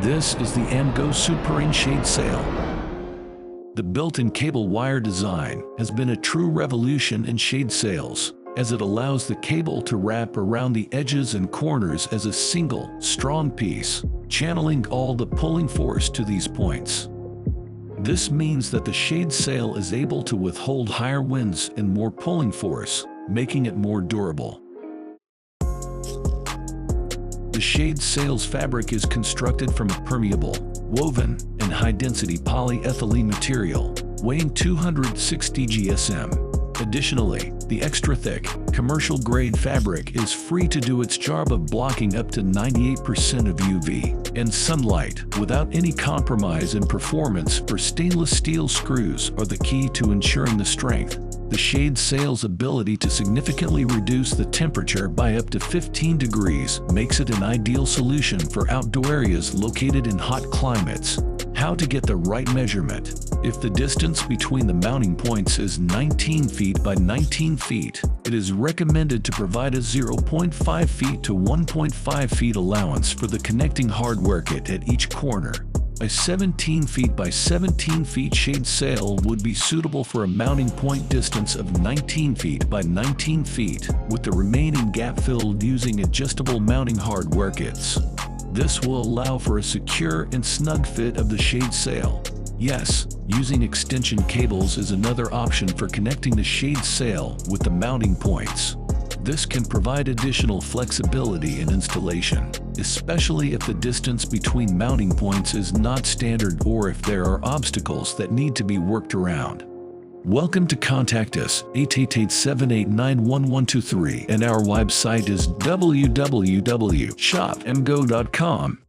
This is the AMGO Super Shade Sail. The built-in cable wire design has been a true revolution in shade sails, as it allows the cable to wrap around the edges and corners as a single, strong piece, channeling all the pulling force to these points. This means that the shade sail is able to withhold higher winds and more pulling force, making it more durable. The shade sail's fabric is constructed from a permeable, woven, and high-density polyethylene material, weighing 260 GSM. Additionally, the extra-thick, commercial-grade fabric is free to do its job of blocking up to 98% of UV and sunlight without any compromise in performance, for stainless steel screws are the key to ensuring the strength. The shade sail's ability to significantly reduce the temperature by up to 15 degrees makes it an ideal solution for outdoor areas located in hot climates. How to get the right measurement? If the distance between the mounting points is 19 feet by 19 feet, it is recommended to provide a 0.5 feet to 1.5 feet allowance for the connecting hardware kit at each corner. A 17 feet by 17 feet shade sail would be suitable for a mounting point distance of 19 feet by 19 feet, with the remaining gap filled using adjustable mounting hardware kits. This will allow for a secure and snug fit of the shade sail. Yes, using extension cables is another option for connecting the shade sail with the mounting points. This can provide additional flexibility in installation, especially if the distance between mounting points is not standard or if there are obstacles that need to be worked around. Welcome to contact us 888-789-1123, and our website is www.shopamgo.com.